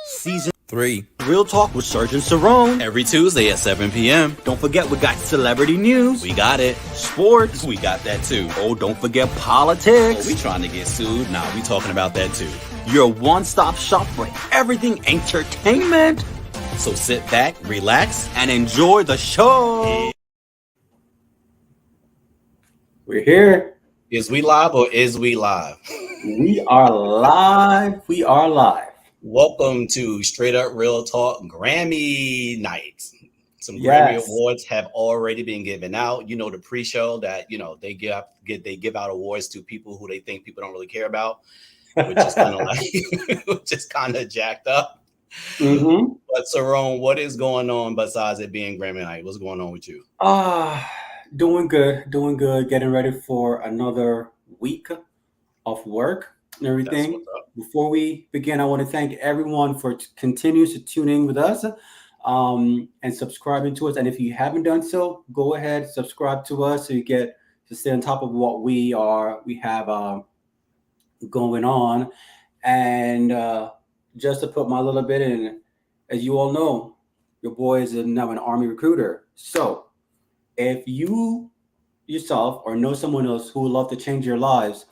Season 3. Real Talk with Sergeant Cerrone. Every Tuesday at 7 p.m. Don't forget we got celebrity news. We got it. Sports. We got that too. Oh, don't forget politics. Oh, we trying to get sued? Nah, we talking about that too. Your one-stop shop for everything entertainment. So sit back, relax, and enjoy the show. We're here. Is we live or is we live? We are live. We are live. Welcome to Straight Up Real Talk Grammy night. Some Grammy awards have already been given out. You know, the pre-show that, they give out awards to people who they think people don't really care about, which is kind of like, which is kind of jacked up. Mm-hmm. But Cerrone, what is going on besides it being Grammy night? What's going on with you? Doing good. Getting ready for another week of work and everything. Before we begin, I want to thank everyone for continuing to tune in with us and subscribing to us. And if you haven't done so, go ahead, subscribe to us so you get to stay on top of what we have going on. And just to put my little bit in, as you all know, your boy is now an Army recruiter. So if you yourself or know someone else who would love to change your lives,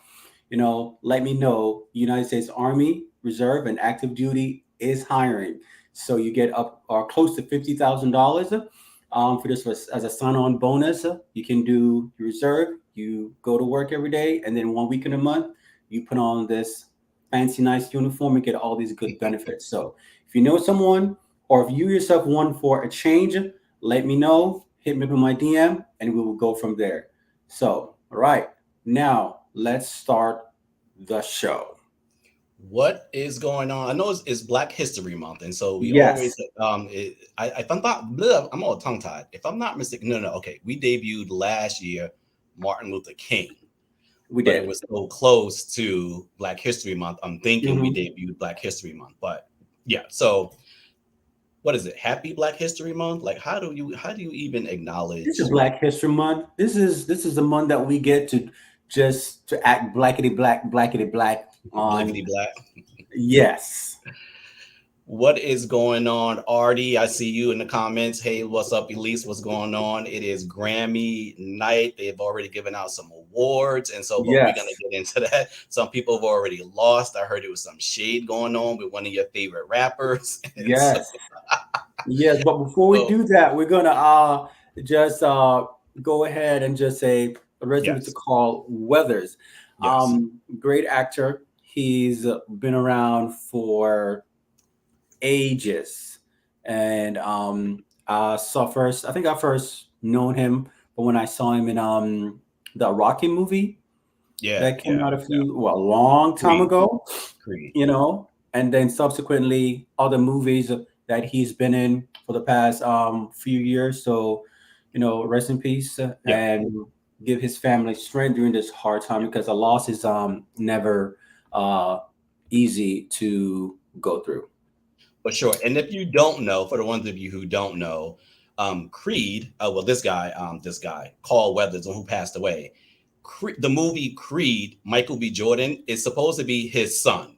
let me know. United States Army Reserve and active duty is hiring. So you get up or close to $50,000 for this as a sign-on bonus. You can do reserve. You go to work every day, and then 1 week in a month, you put on this fancy, nice uniform and get all these good benefits. So if you know someone or if you yourself want for a change, let me know. Hit me with my DM, and we will go from there. So, all right, now let's start the show. What is going on? I know it's Black History Month, and so we always. I'm all tongue tied. If I'm not mistaken, no. Okay, we debuted last year, Martin Luther King. We did. It was so close to Black History Month. I'm thinking we debuted Black History Month, but yeah. So, what is it? Happy Black History Month? Like, how do you even acknowledge? This is Black History Month. This is the month that we get to just to act blackety black. Blackety black. Yes. What is going on, Artie? I see you in the comments. Hey, what's up, Elise? What's going on? It is Grammy night. They've already given out some awards, and so we're gonna get into that. Some people have already lost. I heard it was some shade going on with one of your favorite rappers. Yes. Yes, but before we do that, we're gonna just go ahead and just say a resume to Carl Weathers. Yes. Great actor. He's been around for ages, and I think I first known him, but when I saw him in the Rocky movie, that came out a long time ago. Creed. And then subsequently other movies that he's been in for the past few years. So, rest in peace and give his family strength during this hard time because a loss is never easy to go through. For sure. And if you don't know, for the ones of you who don't know, Creed, this guy, Carl Weathers, who passed away, the movie Creed, Michael B. Jordan, is supposed to be his son.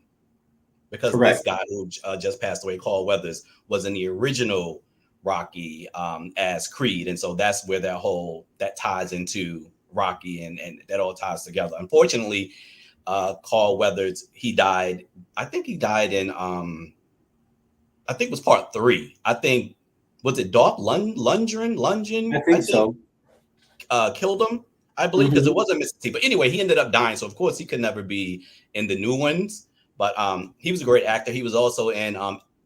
Because this guy who just passed away, Carl Weathers, was in the original Rocky as Creed. And so that's where that ties into Rocky and that all ties together. Unfortunately, Carl Weathers, he died. I think he died in, I think it was part 3. I think, was it Dolph Lundgren? I think so. Killed him, I believe, because it wasn't Mississippi. But anyway, he ended up dying. So, of course, he could never be in the new ones. But he was a great actor. He was also in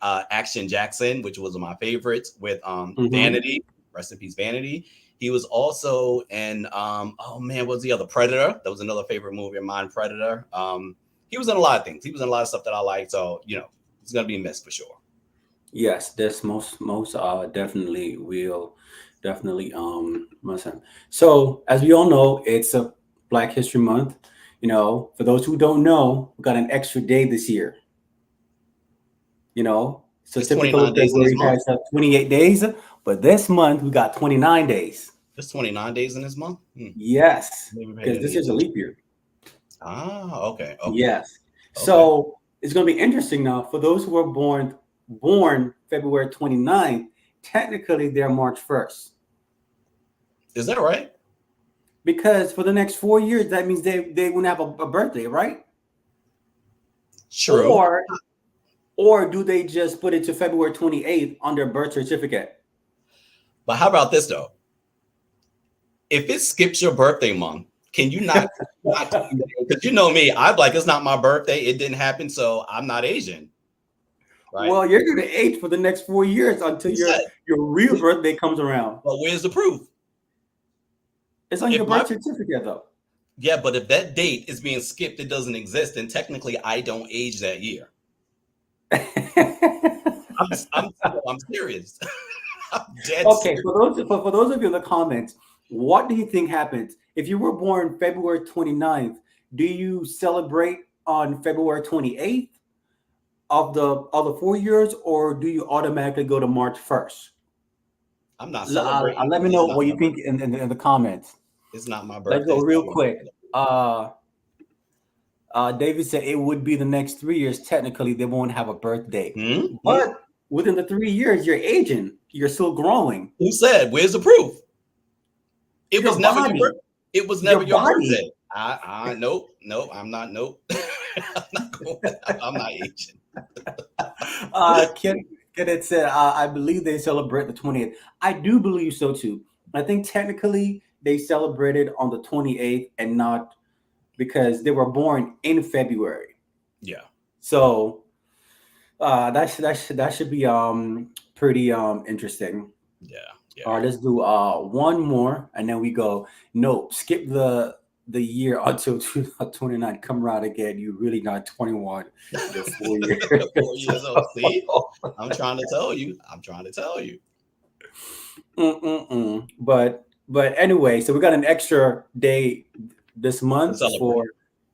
Action Jackson, which was one of my favorites, with Vanity. Rest in peace, Vanity. He was also in, what was the other? Predator. That was another favorite movie of mine, Predator. He was in a lot of things. He was in a lot of stuff that I liked. So, he's going to be missed for sure. Yes, this most definitely will must have. So, as we all know, it's a Black History Month. For those who don't know, we got an extra day this year. So it's typically February has 28 days, but this month we got 29 days. There's 29 days in this month? Yes, because this is a leap year. Okay. Yes. Okay. So it's going to be interesting now for those who were born February 29th. Technically, they're March 1st. Is that right? Because for the next 4 years, that means they wouldn't have a birthday, right? True. Or do they just put it to February 28th on their birth certificate? But how about this though? If it skips your birthday month, can you not because you know me, I'm like, it's not my birthday, it didn't happen, so I'm not Asian. Right? Well, you're going to age for the next 4 years until your real birthday comes around. But where's the proof? It's on your birth certificate, though. Yeah, but if that date is being skipped, it doesn't exist, then technically I don't age that year. I'm serious. I'm dead okay, serious. for those of you in the comments, what do you think happens if you were born February 29th? Do you celebrate on February 28th of the 4 years, or do you automatically go to March 1st? I'm not celebrating. Let me know what you think in the comments. It's not my birthday. Let's go real quick. David said it would be the next 3 years. Technically, they won't have a birthday. Mm-hmm. But within the 3 years, you're aging. You're still growing. Who said? Where's the proof? It was never your birthday. It was never your birthday. Nope. I'm not. Nope. I'm not going. I'm not aging. Kenneth said, I believe they celebrate the 20th. I do believe so too. I think technically they celebrated on the 28th and not because they were born in February. Yeah. So that should be pretty interesting. Yeah. All right, let's do one more and then we go. No, skip the year until 29. Come around again. You really not 21. You're 4 years. 4 years old. See, I'm trying to tell you. But anyway, so we got an extra day this month for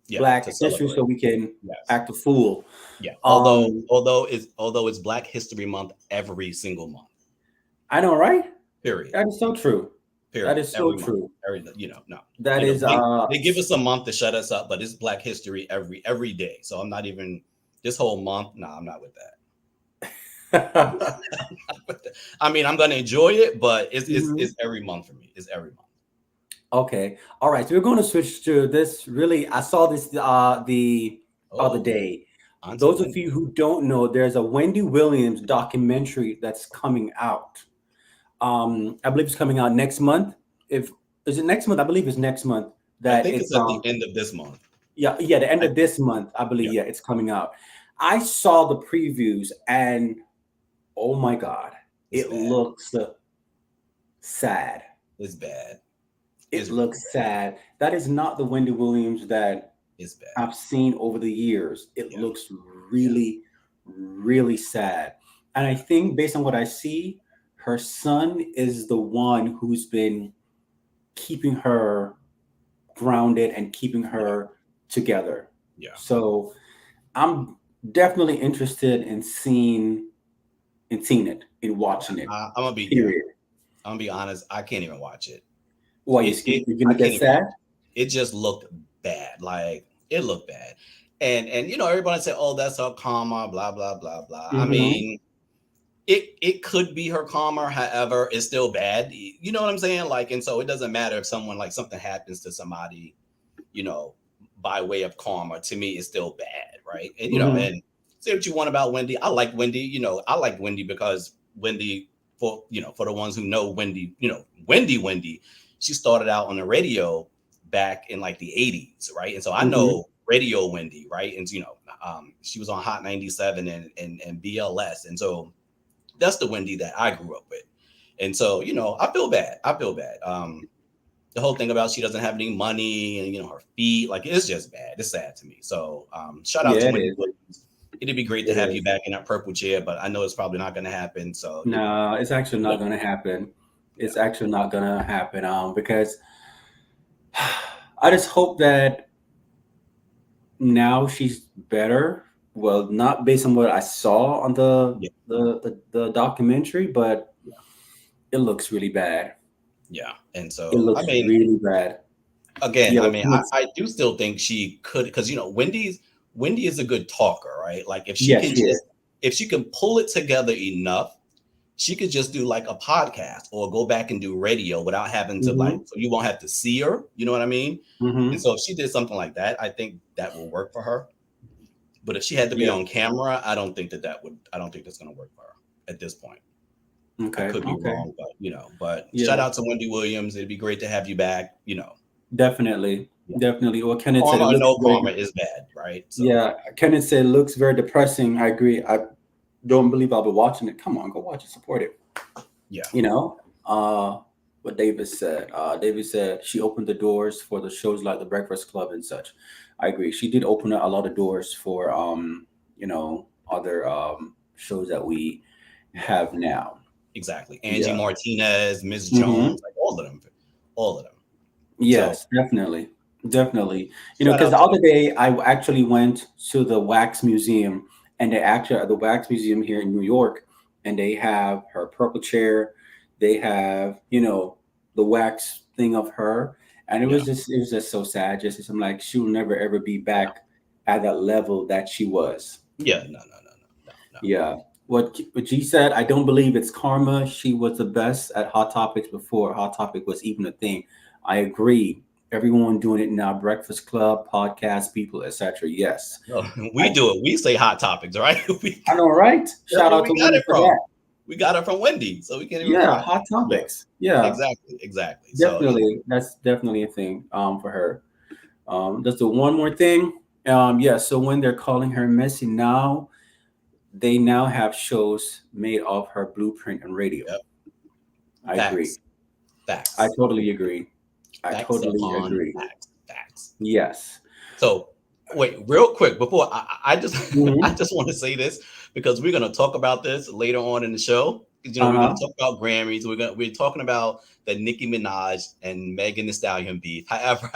Black History, so we can act a fool. Yeah. Although it's Black History Month every single month. I know, right? Period. That is so true. Period. That is so true. No. That is they give us a month to shut us up, but it's Black History every day. So I'm not even this whole month. No, I'm not with that. I mean, I'm gonna enjoy it, but it's every month for me. It's every month. Okay. All right. So we're going to switch to this. Really, I saw this the other day. Those of you who don't know, there's a Wendy Williams documentary that's coming out. I believe it's coming out next month. Is it next month? I believe it's next month. I think it's at the end of this month. Yeah, the end of this month, I believe. Yeah, it's coming out. I saw the previews and oh my God, it looks sad. It's bad. It looks sad. That is not the Wendy Williams that I've seen over the years. It looks really, really sad. And I think based on what I see, her son is the one who's been keeping her grounded and keeping her together. Yeah. So I'm definitely interested in seeing it, in watching it. I'm gonna be period. I'm gonna be honest. I can't even watch it. Why you're gonna get sad? It just looked bad. Like it looked bad. And everybody said, "Oh, that's her karma." Blah blah blah blah. I mean, it could be her karma. However, it's still bad. You know what I'm saying? Like, and so it doesn't matter if someone like something happens to somebody, by way of karma. To me, it's still bad, right? And and say what you want about Wendy. I like Wendy. I like Wendy because Wendy, for the ones who know Wendy, Wendy. She started out on the radio back in like the 80s, right? And so I know Radio Wendy, right? And she was on Hot 97 and BLS, and so that's the Wendy that I grew up with. And so I feel bad. The whole thing about she doesn't have any money and her feet, like it's just bad. It's sad to me. So shout out to Wendy Williams. It'd be great to have you back in that purple chair, but I know it's probably not going to happen. So no, it's actually not going to happen. It's actually not going to happen because I just hope that now she's better. Well, not based on what I saw on the documentary, but it looks really bad. Yeah, and so it looks really bad. Again, I do still think she could, because Wendy is a good talker, right? Like Yes, she is. if she can pull it together enough, she could just do like a podcast or go back and do radio without having to like, Mm-hmm. so you won't have to see her. You know what I mean? And Mm-hmm. so if she did something like that, I think that will work for her. But if she had to be Yeah. on camera, I don't think I don't think that's going to work for her at this point. I Okay. could be Okay. wrong, but but shout Yeah. out to Wendy Williams. It'd be great to have you back. Definitely. Yeah. Definitely. Or Kenneth said Karma it or looks no very. karma is bad, right? So Yeah. Kenneth said it looks very depressing. I agree. I don't believe I'll be watching it. Come on, go watch it. Support it. yeah, You know. What David said. David said she opened the doors for the shows like The Breakfast Club and such. I agree. She did open a lot of doors for other shows that we have now. exactly. Angie Yeah. Martinez, Miss Hmm. Jones, like all of them. So Yes, definitely. Definitely. shout Because out the to other them. day I actually went to the Wax Museum, and they actually at the Wax Museum here in New York, and they have her purple chair. They have, the wax thing of her. And Yeah, it was just so sad. Just I'm like, she will never ever be back at that level that she was. yeah, no. Yeah. What G said, I don't believe it's karma. She was the best at Hot Topics before Hot Topic was even a thing. I agree. Everyone doing it now, Breakfast Club, podcast people, etc. Yes. No, we I do it. We say hot topics, right? I know, right? That's Shout where out we to got Wendy it for from. that. We got it from Wendy, so we can't even Yeah, cry. Hot Yeah, Topics. Yeah, exactly. So definitely. That's definitely a thing for her. Just the one more thing. Yeah, so when they're calling her Missy now, they now have shows made of her blueprint and radio. yep, I agree. facts, I facts, totally agree. I facts totally upon agree. facts. Yes. So wait, real quick before I just I Hmm. just want to say this because we're gonna talk about this later on in the show. 'Cause, we're gonna Uh-huh. talk about Grammys. We're talking about the Nicki Minaj and Megan Thee Stallion beef. However,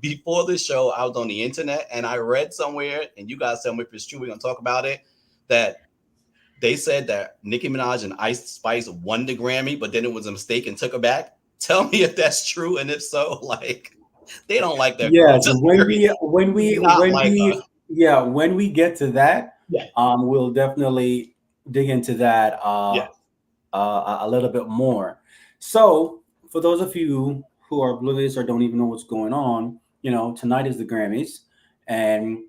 before the show, I was on the internet and I read somewhere, and you guys tell me if it's true. We're gonna talk about it. That they said that Nicki Minaj and Ice Spice won the Grammy, but then it was a mistake and took it back. Tell me if that's true, and if so, like they don't like that girl. Yes, Just period. Do not like her. when we get to that, Yeah, we'll definitely dig into that yeah. a little bit more. So, for those of you who are oblivious or don't even know what's going on, tonight is the Grammys, and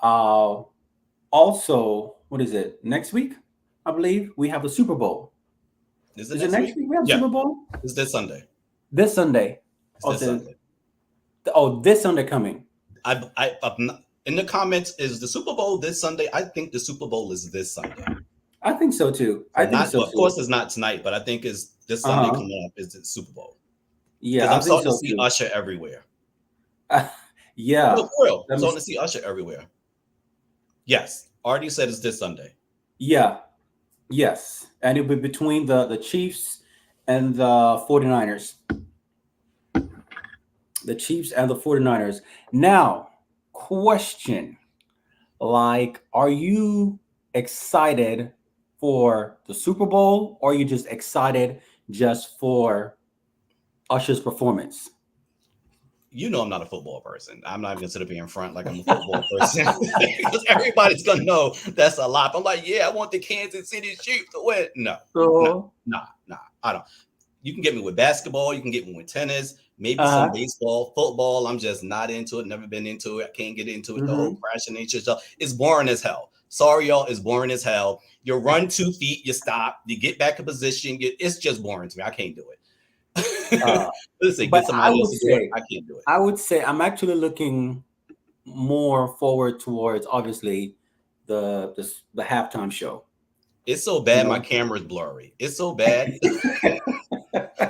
uh, also, what is it? Next week, I believe we have the Super Bowl. Is it Is it next next week? week we have Yeah, Super Bowl? it's this Sunday. This Sunday. It's Oh, this Sunday. this Sunday coming. I'm not, in the comments is the Super Bowl this Sunday. I think the Super Bowl is this Sunday. I think so too. I So think not, so well, of course, too. it's not tonight, but I think it's this Sunday Uh-huh. coming up is the Super Bowl because Yeah, I'm I think starting to so see too. Usher everywhere. No, Yeah. for real, I'm Let me starting to see Usher everywhere. Yes, already said it's this Sunday. yeah. Yes. And it'll be between the Chiefs and the 49ers. The Chiefs and the 49ers. Now, question. Like, are you excited for the Super Bowl, or are you just excited just for Usher's performance? I'm not a football person. I'm not even gonna sit up here in front like I'm a football person because everybody's gonna know that's a lot. I'm like, yeah, I want the Kansas City Chiefs to win. No, So, I don't. You can get me with basketball. You can get me with tennis. Maybe some uh-huh. baseball, football. I'm just not into it. Never been into it. I can't get into it. The whole Hmm. crashing nature stuff. It's boring as hell. Sorry, y'all. It's boring as hell. You run 2 feet, you stop, you get back in position. It's just boring to me. I can't do it. Uh, Listen, but get somebody else to do it. I can't do it. I would say I'm actually looking more forward towards obviously the halftime show. It's so You bad. My know. camera's blurry. It's so bad.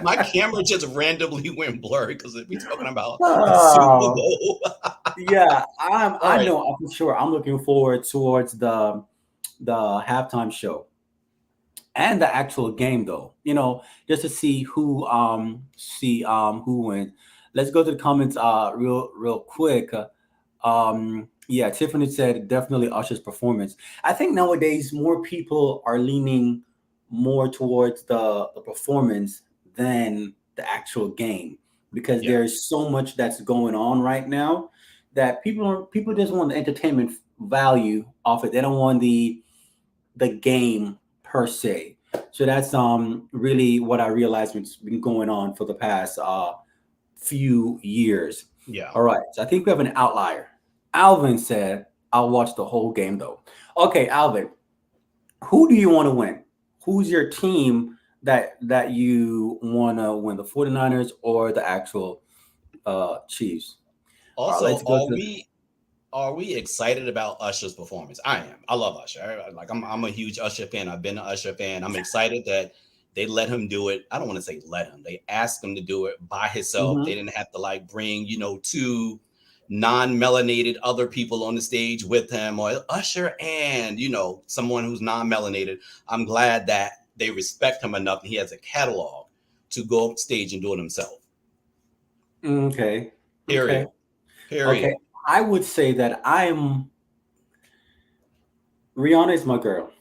My camera just randomly went blurry because we talking about the Super Oh, Bowl. yeah, All I right. know for sure. I'm looking forward towards the halftime show and the actual game though. Just to see who wins. Let's go to the comments real quick. Yeah, Tiffany said definitely Usher's performance. I think nowadays more people are leaning more towards the performance than the actual game because Yeah. there's so much that's going on right now that people just want the entertainment value off it. They don't want the game per se. So that's really what I realized what's been going on for the past few years. Yeah. All right, so I think we have an outlier. Alvin said, "I'll watch the whole game though." Okay, Alvin, who do you want to win? Who's your team that you want to win? The 49ers or the actual Chiefs? All right, Also, let's go to. are we excited about Usher's performance? I am. I love Usher. Like I'm a huge Usher fan. I've been an Usher fan. I'm excited that they let him do it. I don't want to say let him. They asked him to do it by himself. They Mhm. didn't have to like bring, two non-melanated other people on the stage with him, or Usher and, someone who's non-melanated. I'm glad that they respect him enough and he has a catalog to go up stage and do it himself. Okay. Okay. Period. Okay. Period. I would say that Rihanna is my girl. Work,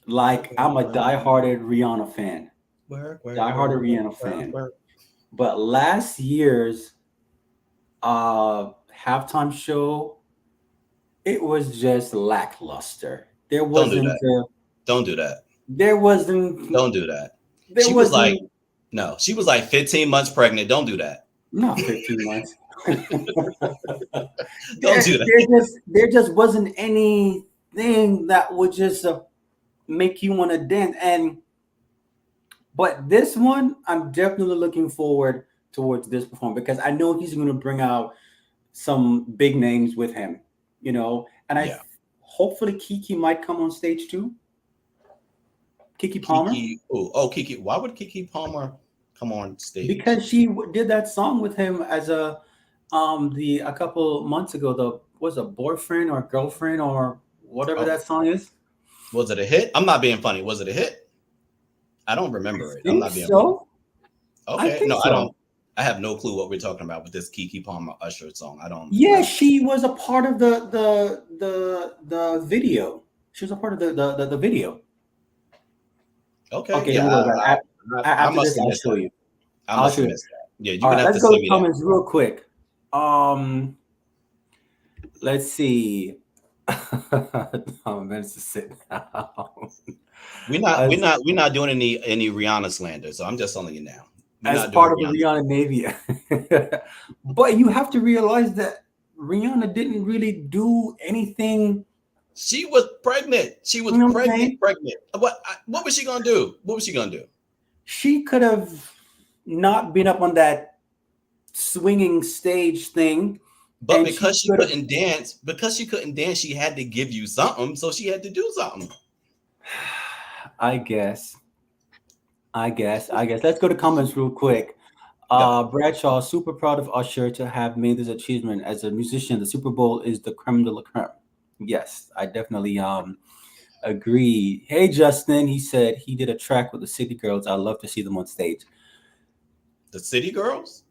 Like work, I'm a work, dieharded Rihanna fan. work, work, work, Dieharded work, Rihanna work, fan. work. But last year's halftime show, it was just lackluster. Don't do that. Don't do that. There wasn't Don't do that. there She was like, wasn't no, she was like 15 months pregnant. Don't do that. not 15 months. Don't there do that. there just wasn't anything that would just make you want to dance. And but this one, I'm definitely looking forward towards this performance because I know he's going to bring out some big names with him, And Yeah. hopefully Kiki might come on stage too. Kiki Palmer, Kiki. Oh, Kiki. Why would Kiki Palmer come on stage? because she did that song with him as the a couple months ago. The was a boyfriend or girlfriend or whatever Oh, that song is. was it a hit? I'm not being funny. Was it a hit? I don't I remember it. I'm think not being funny. so. I Okay. think No, I don't. so. I have no clue what we're talking about with this Kiki Palmer Usher song. I don't. Yeah, she was a part of the video. She was a part of the video. Okay. Okay, Yeah. don't worry about it. I After must this, have I'll missed show that. you. I I'll must show have you. missed that. Yeah. You're All gonna right, have let's to go send to me that. comments real quick. Let's see. Oh, man, to sit down. We're not we're As, not we're not doing any Rihanna slander, so I'm just telling you now. We're as not doing part of the Rihanna. Rihanna Navy. But you have to realize that Rihanna didn't really do anything. She was pregnant. She was You know what I'm pregnant, saying? pregnant. What was she gonna do? What was she gonna do? She could have not been up on that swinging stage thing, But and she could have. because she couldn't dance, she had to give you something. So she had to do something. I guess. I guess. Let's go to comments real quick. Go. Bradshaw, super proud of Usher to have made this achievement as a musician. The Super Bowl is the creme de la creme. Yes, I definitely agree. Hey Justin, he said he did a track with the City Girls. I'd love to see them on stage. The City Girls?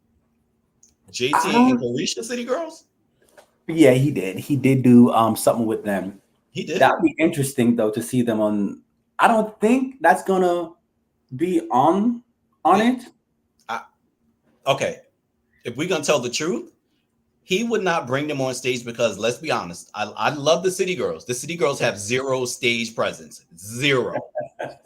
I JT and don't. Carisha City Girls? Yeah, he did. He did do something with them. He That did? would be interesting though to see them on. I don't think that's gonna be on They it. I, okay. If we're gonna tell the truth, he would not bring them on stage because let's be honest, I love the City Girls. The City Girls have zero stage presence. Zero.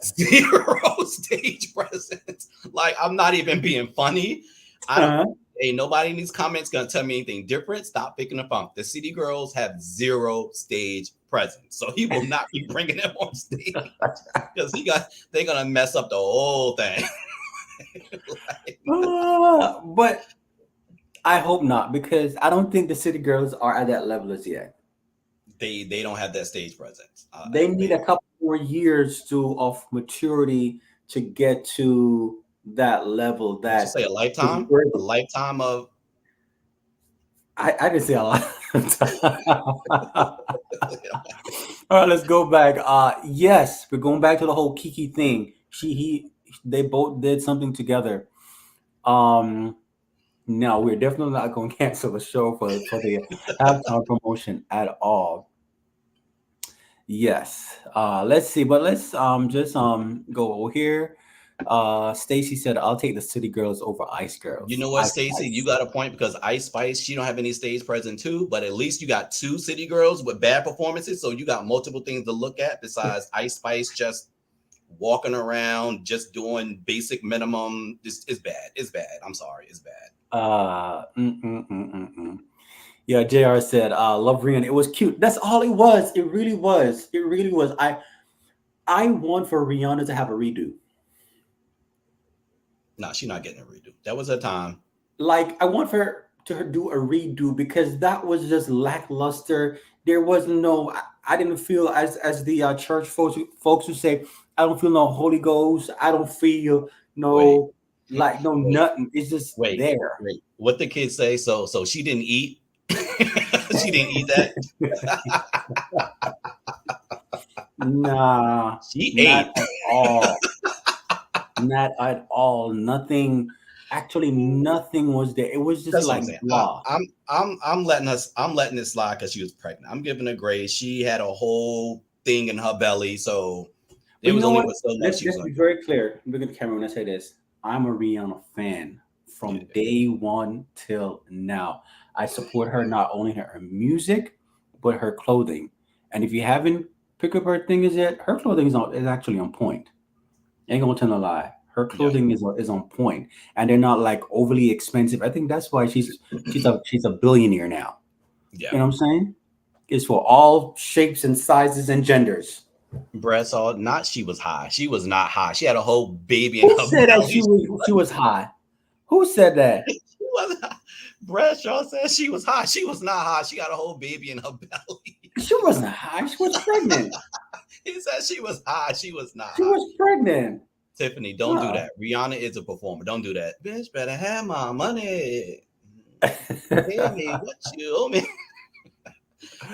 Zero stage presence. Like I'm not even being funny. I don't Uh-huh. Hey, nobody in these comments gonna tell me anything different. Stop picking the funk. The City Girls have zero stage presence. So he will not be bringing them on stage because they're gonna mess up the whole thing. Like, But I hope not because I don't think the City Girls are at that level as yet. they don't have that stage presence. They need a couple more years of maturity to get to that level. Would you That say a to be lifetime? A worthy. lifetime of I didn't say a lot. All right, let's go back. Yes, we're going back to the whole Kiki thing. They both did something together. Um, no, we're definitely not going to cancel the show for the halftime promotion at all. Yes. Let's see, but let's just go over here. Stacy said, "I'll take the City Girls over Ice You Girls." know what, Ice Stacey? You Spice. got a point because Ice Spice, she don't have any stage presence too, but at least you got two city girls with bad performances. So you got multiple things to look at besides Ice Spice just walking around, just doing basic minimum. It's bad. It's bad. I'm sorry. It's bad. Uh, mm, mm, mm, mm, mm. Yeah, Jr. said, "Love Rihanna. It was cute. That's all it was. It really was. It really was. I want for Rihanna to have a redo. No, she's not getting a redo. That was her time. Like I want for her to do a redo because that was just lackluster. There was no. I didn't feel as the church folks who say, I don't feel no Holy Ghost. I don't feel Wait, no like no wait, nothing. It's just wait, there. wait. What the kids say? So she didn't eat. She didn't eat that. Nah, She not ate. at all. Not at all. Nothing. Actually, nothing was there. It was just That's what I'm like saying. blah. I'm letting it slide because she was pregnant. I'm giving her grace. She had a whole thing in her belly, so But there you was know only what? but so much Let's she was let's gonna be do. very clear. Look at the camera when I say this. I'm a Rihanna fan from Yeah. day one till now. I support her not only her music, but her clothing. And if you haven't picked up her thing is yet, her clothing is actually on point. Ain't gonna tell a lie. Her Yeah. clothing is on point, and they're not like overly expensive. I think that's why she's a billionaire now. Yeah. You know what I'm saying? It's for all shapes and sizes and genders. Breast all not she was high. She was not high. She had a whole baby in Who her said that belly. she was high? Who said that? She wasn't high. Bradshaw said she was high. She was not high. She got a whole baby in her belly. She wasn't high. She was pregnant. He said she was high. She was not She high. was pregnant. Tiffany, don't do Huh. that. Rihanna is a performer. Don't do that. Bitch, better have my money. Pay me what you owe me.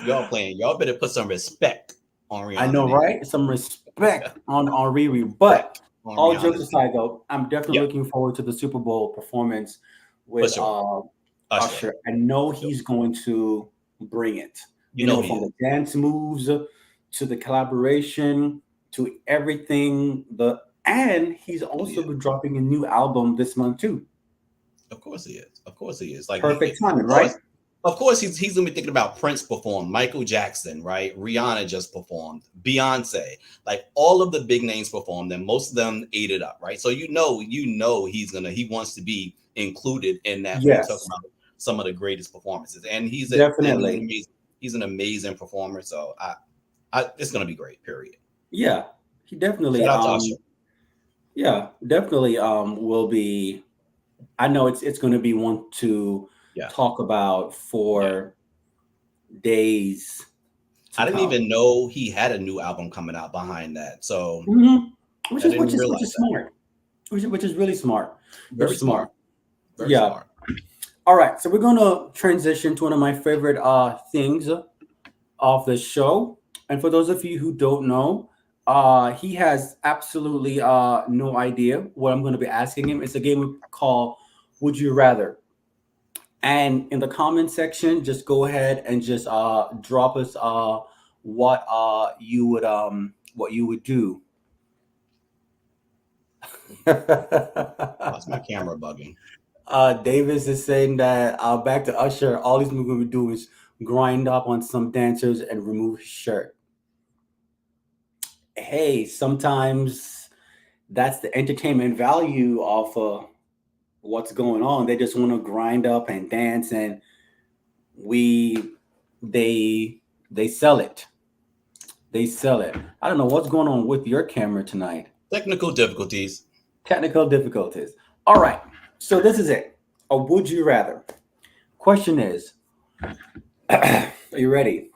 Y'all playing. Y'all better put some respect on I Rihanna know, name. right? Some respect on Riri. But On all jokes Rihanna's name. aside, though, I'm definitely Yeah, looking forward to the Super Bowl performance for with sure. Usher. Usher. I know he's going to bring it. You know he From is. the dance moves to the collaboration to everything. And he's He also is. been dropping a new album this month too. Of course he is. Of course he is. Like Perfect timing, right? of course he's gonna be thinking about Prince performed, Michael Jackson, right? Rihanna just performed, Beyonce, like all of the big names performed, and most of them ate it up, right? So he wants to be included in that when you talk Yes, about some of the greatest performances, and definitely. he's an amazing performer. So it's gonna be great. Period. Yeah, he definitely. Shout out to Usher. Yeah, definitely. Will be. I know it's going to be one to Yeah, talk about yeah. for days to I didn't come. even know he had a new album coming out behind that, so hmm Which I is didn't which realize is that. smart. Which is really smart. Which Very is smart. smart. Very Yeah. smart. All right. So we're gonna transition to one of my favorite things of the show. And for those of you who don't know, he has absolutely no idea what I'm gonna be asking him. It's a game we call Would You Rather. And in the comment section, just go ahead and just drop us what you would do. Why's my camera bugging? Davis is saying that back to Usher, all he's going to do is grind up on some dancers and remove his shirt. Hey, sometimes that's the entertainment value of what's going on. They just want to grind up and dance, and we they they sell it. They sell it. I don't know what's going on with your camera tonight. Technical difficulties. Technical difficulties. All right. So this is it. A would you rather. Question is, are you ready?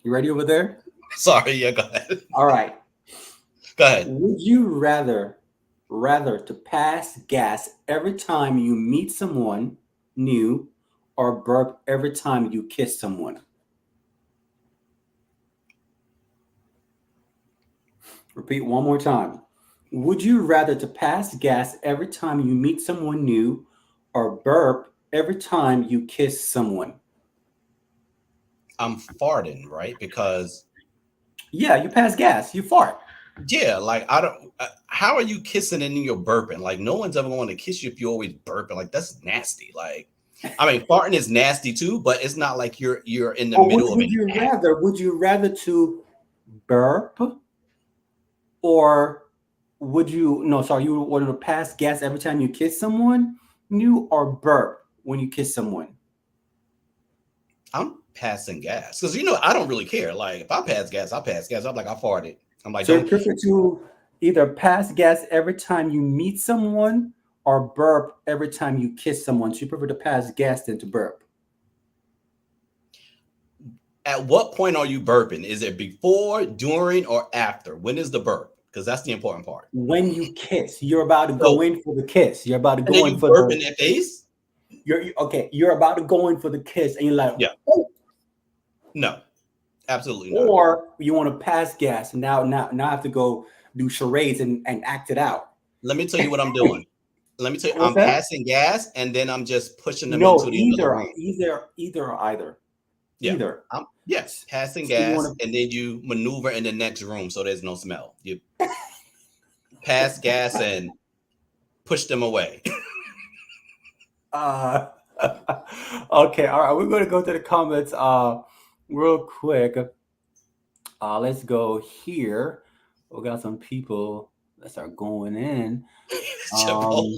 You ready over there? Sorry, yeah, go ahead. All right. Go ahead. Would you rather to pass gas every time you meet someone new or burp every time you kiss someone? Repeat one more time. Would you rather to pass gas every time you meet someone new or burp every time you kiss someone? I'm farting, right? Because Yeah, you pass gas, you fart. yeah, like I don't how are you kissing and then you're burping? Like, no one's ever going to kiss you if you're always burping. Like, that's nasty. Like, I mean, farting is nasty too, but it's not like you're in the Or middle of would an you act. rather? Would you rather to burp, or would you? No, sorry. You would want to pass gas every time you kiss someone new, or burp when you kiss someone. I'm passing gas because I don't really care. Like, if I pass gas, I pass gas. I'm like, I farted. I'm like, So you don't. prefer to either pass gas every time you meet someone, or burp every time you kiss someone. So you prefer to pass gas than to burp. At what point are you burping? Is it before, during, or after? When is the burp? Because that's the important part. When you kiss, you're about to go So, in for the kiss. You're about to and then go in you for burp the. in their face? You're okay. You're about to go in for the kiss, and you're like, Yeah. oh, No, absolutely not. or you want to pass gas, and now I have to go do charades and act it out. Let me tell you what I'm doing. Let me tell you, What's I'm that? passing gas and then I'm just pushing them into No, the other room. either or either. Yeah. Either. Yes, passing So you gas want to. and then you maneuver in the next room so there's no smell. You pass gas and push them away. Uh, okay, all right. We're going to go to the comments real quick. Let's go here. We got some people that start going in. Um, Chipotle.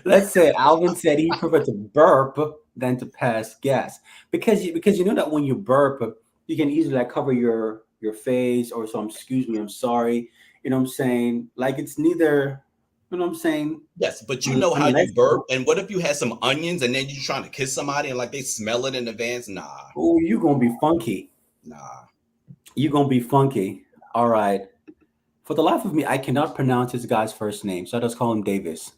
let's say Alvin said he preferred to burp than to pass gas because you know that when you burp, you can easily like cover your face or some. Excuse me, I'm sorry. You know what I'm saying? Like it's neither. You know what I'm saying? Yes, but you know how Unless you burp. And what if you had some onions and then you're trying to kiss somebody and like they smell it in advance? Nah, oh, you're gonna be funky. nah. You're gonna be funky. All right. For the life of me, I cannot pronounce this guy's first name, so I just call him Davis.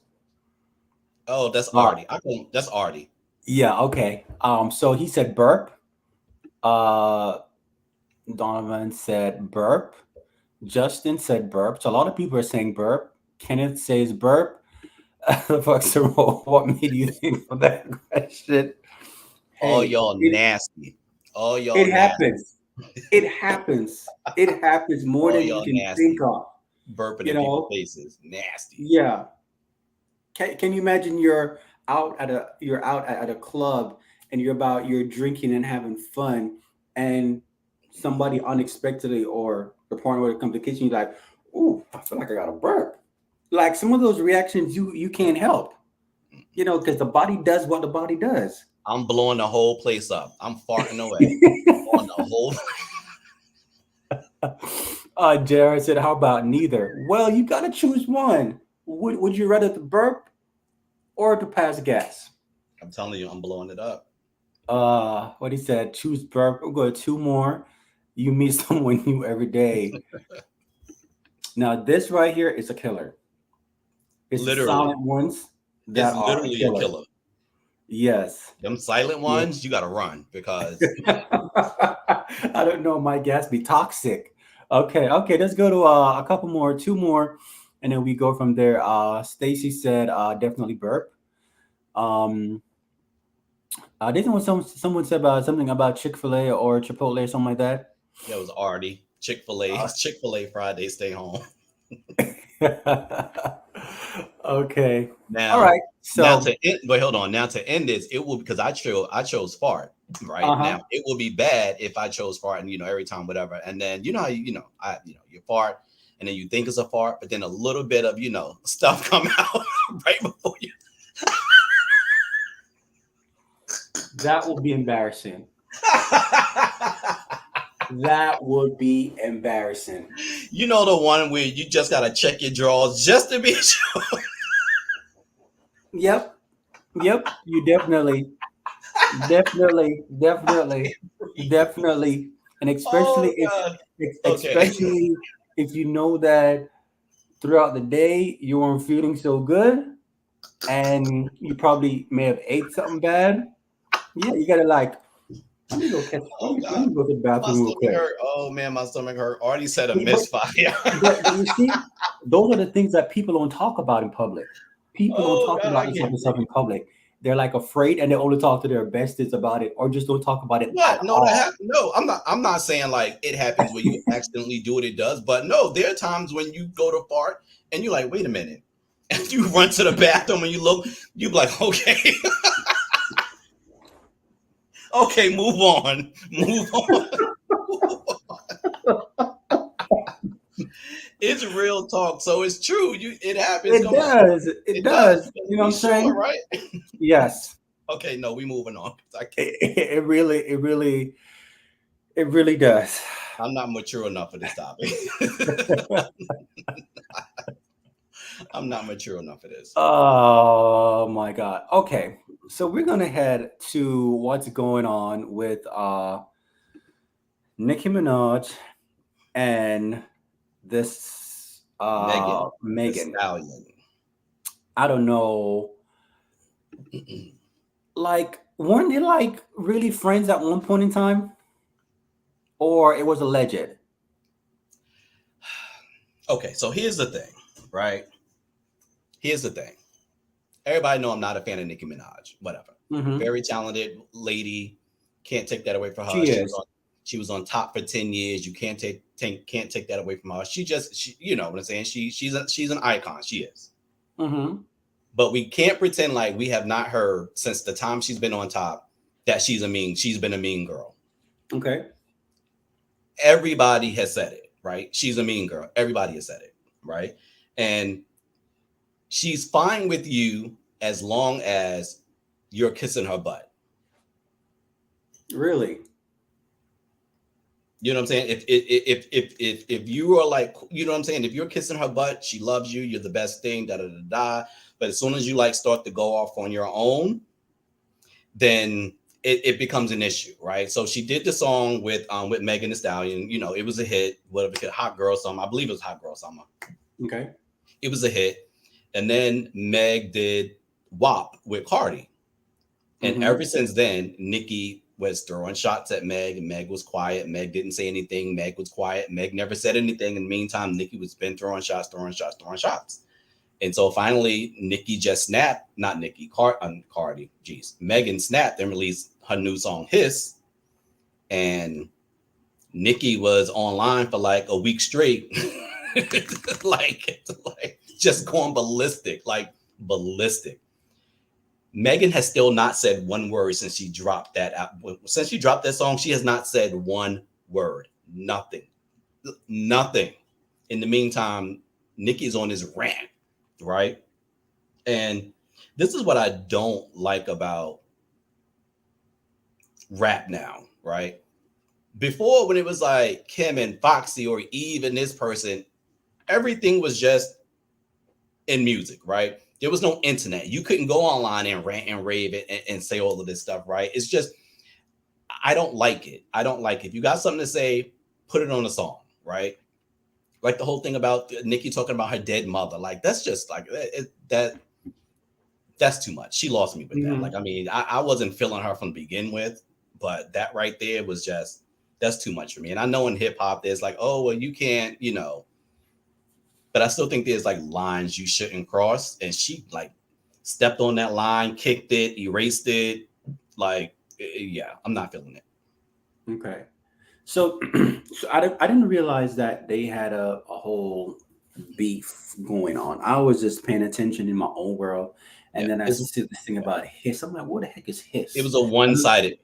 Oh, that's All right. Artie. That's Artie. Yeah, okay. So he said burp. Uh Donovan said burp. Justin said burp. So a lot of people are saying burp. Kenneth says burp. The fuck, so what made you think of that question? All Hey, y'all nasty. All y'all it nasty. happens. It happens. It happens more All than you y'all can think nasty. of. Burping You in people's know? faces. Nasty. Yeah. Can you imagine you're out at a club and you're drinking and having fun, and somebody unexpectedly or the partner would come to the kitchen, you're like, ooh, I feel like I got a burp. Like some of those reactions you can't help, because the body does what the body does. I'm blowing the whole place up. I'm farting away on the whole. Jared said, how about neither? Well, you gotta choose one. Would you rather to burp or to pass gas? I'm telling you, I'm blowing it up. What he said, choose burp. We'll go two more. You meet someone new every day. Now, this right here is a killer. It's the Literally, silent ones it's that are a literally a killer. killer. Yes. Them silent Yeah. ones, you gotta run because I don't know. My gas be toxic. Okay. Let's go to a couple more, two more, and then we go from there. Stacy said, definitely burp. Um, didn't when someone said about something about Chick-fil-A or Chipotle or something like that? it was Artie. Chick-fil-A. Uh, Chick-fil-A Friday, stay home. okay. All Now, right. So, but hold on. Now to end this, it will because I chose fart. Right uh-huh. now, it will be bad if I chose fart and every time whatever. And then you know how you fart and then you think it's a fart, but then a little bit of stuff come out right before you. That will be embarrassing. That would be embarrassing. You know the one where you just gotta check your drawers just to be sure. Yep. You definitely, definitely, definitely, and Oh God. Okay. especially if you know that throughout the day you weren't feeling so good, and you probably may have ate something bad. Yeah, you gotta like, let me go catch. Let Oh me, let God. me go to the My bathroom real stomach quick. hurt. Oh man, my stomach hurt. Already said a But misfire. but you see, those are the things that people don't talk about in public. People don't Oh talk God, about I this type can't of stuff breathe. in public. they're like afraid and they only talk to their besties about it, or just don't talk about it Yeah, at no, all. no, I'm not saying like it happens when you accidentally do what it does, but no, there are times when you go to fart and you're like, wait a minute. And you run to the bathroom and you look, you be like, okay, okay, move on. Move on. It's real talk. So it's true. It happens. It Come on. does. It It does. does. You better You know what be I'm sure, saying? right? Yes. Okay, no, we moving on. I can't. It really does. I'm not mature enough for this topic. I'm not mature enough for this. Oh my God. Okay. So we're gonna head to what's going on with Nicki Minaj and this Megan, the Megan. stallion. I don't know. Like, weren't they like really friends at one point in time? Or it was alleged? Okay, so here's the thing, right? Here's the thing. Everybody know I'm not a fan of Nicki Minaj. Whatever. Mm-hmm. Very talented lady. Can't take that away from her. She is. She was on top for 10 years. You can't take that away from her. She you know what I'm saying? She's an icon. She is. Mm-hmm. But we can't pretend like we have not heard since the time she's been on top that she's been a mean girl. Okay. Everybody has said it, right? She's a mean girl. Everybody has said it, right? And she's fine with you as long as you're kissing her butt. Really? You know what I'm saying? If you are like, you know what I'm saying? If you're kissing her butt, she loves you. You're the best thing. Da da da da. But as soon as you like start to go off on your own, then it becomes an issue, right? So she did the song with Megan Thee Stallion. You know, it was a hit. Whatever, Hot Girl Summer. I believe it was Hot Girl Summer. Okay. It was a hit. And then Meg did WAP with Cardi. And Mm-hmm. ever since then, Nicki was throwing shots at Meg. Meg was quiet. Meg didn't say anything. Meg was quiet. Meg never said anything. In the meantime, Nicki was been throwing shots. And so finally, Nicki just snapped. Not Nicki, Cardi. Jeez, Megan snapped and released her new song "Hiss." And Nicki was online for like a week straight, like just going ballistic, like ballistic. Megan has still not said one word since she dropped that out. Since she dropped that song, she has not said one word. Nothing. Nothing. In the meantime, Nicki's on this rant, right? And this is what I don't like about rap now, right? Before, when it was like Kim and Foxy or Eve and this person, everything was just in music, right? There was no internet. You couldn't go online and rant and rave and say all of this stuff, right? It's just, I don't like it. I don't like it. If you got something to say, put it on a song, right? Like the whole thing about Nicki talking about her dead mother. Like, that's just like, that's too much. She lost me with that. Like, I mean, I wasn't feeling her from begin with, but that right there was just, that's too much for me. And I know in hip hop, there's like, oh, well, you can't, you know, but I still think there's like lines you shouldn't cross. And she like stepped on that line, kicked it, erased it. Like, yeah, I'm not feeling it. Okay. So, so I didn't realize that they had a whole beef going on. I was just paying attention in my own world. And Yeah. then I see this thing about Hiss. I'm like, what the heck is It Hiss? was a one-sided.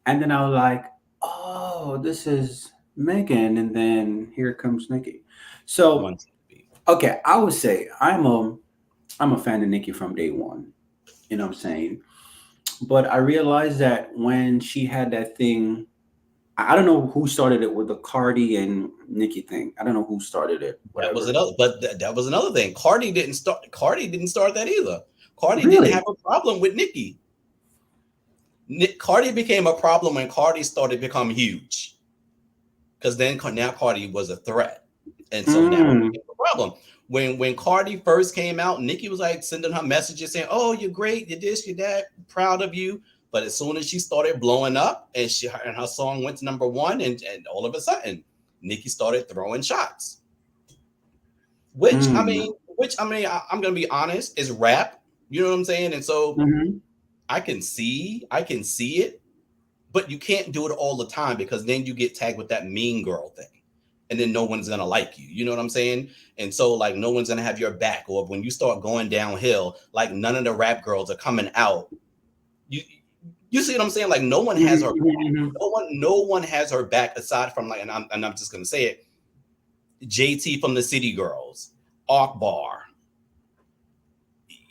And then I was like, oh, this is Megan. And then here comes Nicki. So, One-sided beef. okay, I would say I'm a fan of Nicki from day one. You know what I'm saying? But I realized that when she had that thing, I don't know who started it with the Cardi and Nicki thing. I don't know who started it. That was Whatever. another, but that was another thing. Cardi didn't start. Cardi didn't start that either. Cardi didn't Really? have a problem with Nicki. Cardi became a problem when Cardi started to become huge, because then now Cardi was a threat, and so now it Mm, became a problem. When Cardi first came out, Nicki was like sending her messages saying, "Oh, you're great, you're this, you're that, proud of you." But as soon as she started blowing up, and her song went to number one, and all of a sudden, Nicki started throwing shots. mm, I'm gonna be honest, is rap. You know what I'm saying? And so Mhm. I can see it, but you can't do it all the time because then you get tagged with that mean girl thing. And then no one's gonna like you. You know what I'm saying? And so like no one's gonna have your back. Or when you start going downhill, like none of the rap girls are coming out. You see what I'm saying? Like no one has her Mhm, back. mhm, mhm. No one has her back aside from like, and I'm just gonna say it, JT from the City Girls, Akbar.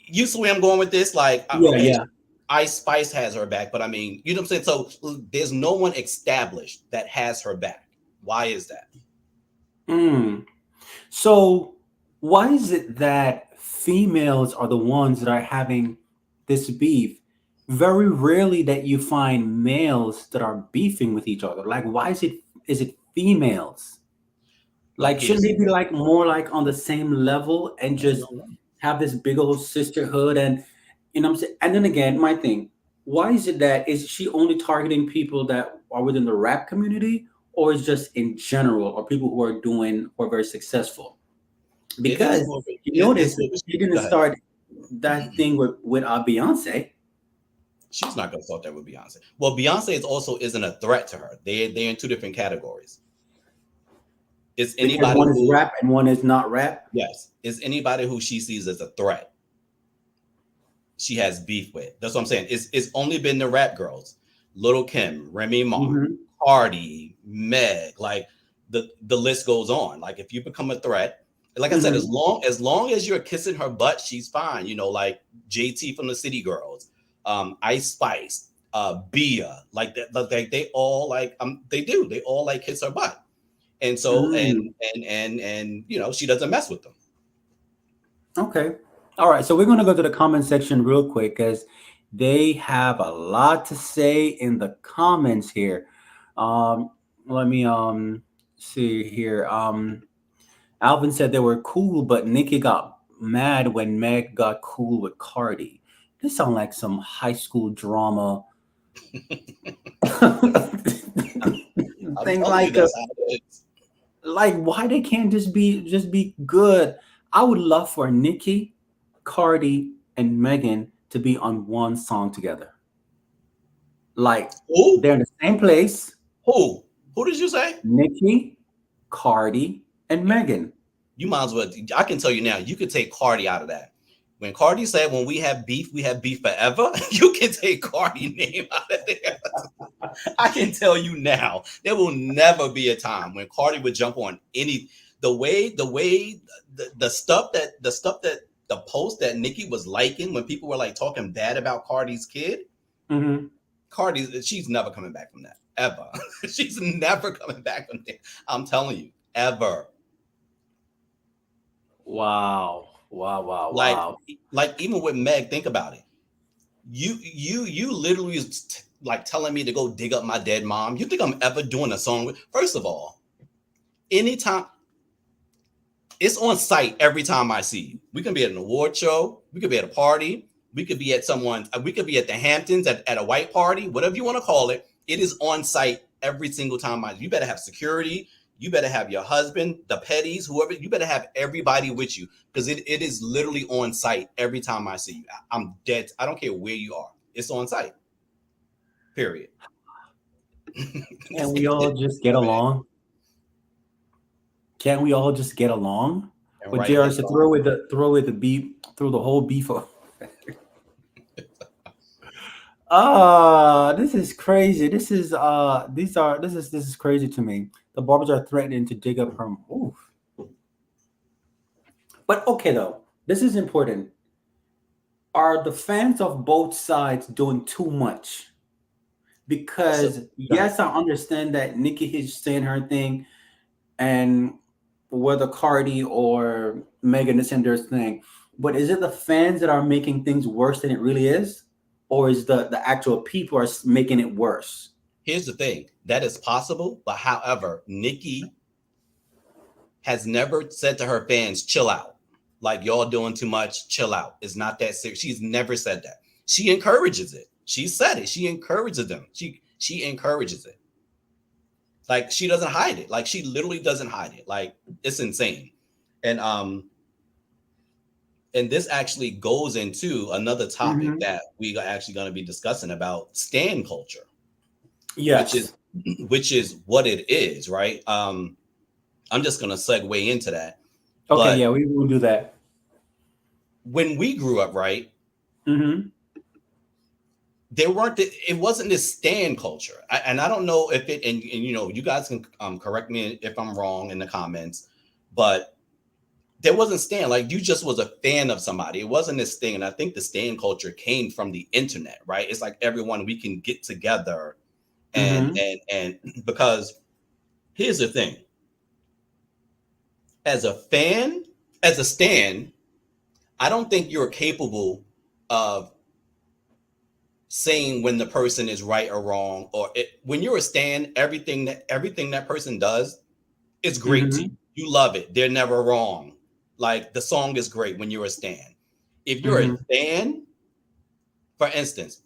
You see where I'm going with this? Like, Yeah, okay, yeah. Ice Spice has her back, but I mean, you know what I'm saying? So there's no one established that has her back. Why is that? Mm. So why is it that females are the ones that are having this beef? Very rarely that you find males that are beefing with each other. Like, why is it females? But Like, shouldn't here's the they be thing. like more like on the same level and I just don't know. have this big old sisterhood? And you know what I'm saying? And then again, my thing, why is it that is she only targeting people that are within the rap community, or is just in general, or people who are doing or very successful? It is Because more. you It's notice more. she didn't Go ahead. start that thing with Beyonce. She's not gonna start that with Beyonce. Well, Beyonce is also isn't a threat to her. They're in two different categories. Is Because anybody one is who rap and one is not rap. yes, is anybody who she sees as a threat, she has beef with. That's what I'm saying. It's only been the rap girls, Little Kim, Remy Ma, Hmm. Cardi, Meg. Like the list goes on. Like if you become a threat, like I said, Hmm. as long as you're kissing her butt, she's fine. You know, like JT from the City Girls, Ice Spice, Bia, like that. Like they all like they all like kiss her butt. And so Mm. and you know she doesn't mess with them. Okay. All right. So we're going to go to the comment section real quick because they have a lot to say in the comments here. Um, let me see here. Alvin said they were cool, but Nicki got mad when Meg got cool with Cardi. This sounds like some high school drama I'm thing. telling you, that's how it is. Like why they can't just be good. I would love for Nicki, Cardi, and Megan to be on one song together. Like Who? they're in the same place. Who? Who did you say? Nicki, Cardi, and Megan. You might as well. I can tell you now. You could take Cardi out of that. When Cardi said, "When we have beef forever," you can take Cardi name out of there. I can tell you now. There will never be a time when Cardi would jump on any the stuff that the post that Nicki was liking when people were like talking bad about Cardi's kid. Hmm. She's never coming back from that ever. She's never coming back from that. I'm telling you, ever. Wow. Wow. Wow. Like, Wow. like even with Meg, think about it. You literally is like telling me to go dig up my dead mom. You think I'm ever doing a song with? First of all, anytime it's on site, every time I see you, we can be at an award show, we could be at a party, we could be at we could be at the Hamptons at a white party, whatever you want to call it. It is on site every single time. You better have security. You better have your husband, the petties, whoever. You better have everybody with you because it is literally on site every time I see you. I'm dead. I don't care where you are. It's on site. Period. Can't we all just get along? Can't we all just get along? And But right JR heads said on. throw away the beef, throw the whole beef. Ah, this is crazy. This is crazy to me. The barbers are threatening to dig up her. Oof. But okay though, this is important. Are the fans of both sides doing too much? So Because go ahead. yes, I understand that Nikki is saying her thing, and whether Cardi or Megan is saying their thing, but is it the fans that are making things worse than it really is, or is the actual people are making it worse? Here's the thing. That is possible, but however, Nikki has never said to her fans, chill out. Like y'all doing too much, chill out. It's not that serious. She's never said that. She encourages it. She said it. She encourages them. She encourages it. Like she doesn't hide it. Like she literally doesn't hide it. Like it's insane. And and this actually goes into another topic Mm-hmm. that we are actually going to be discussing about stan culture, which is Yes. which is what it is, right? I'm just going to segue into that. Okay. But Yeah, we will do that. when we grew up, right, Mm-hmm. it wasn't this stan culture. And I don't know if it, and you know, you guys can correct me if I'm wrong in the comments, but there wasn't stan, like you just was a fan of somebody. It wasn't this thing. And I think the stan culture came from the internet, right? It's like everyone, we can get together Mm-hmm. and because here's the thing, as a fan, as a stan, I don't think you're capable of saying when the person is right or wrong, or when you're a stan, everything that person does is great to you. Mm-hmm. You love it. They're never wrong. Like the song is great when you're a stan. If you're a Mm-hmm. fan, for instance,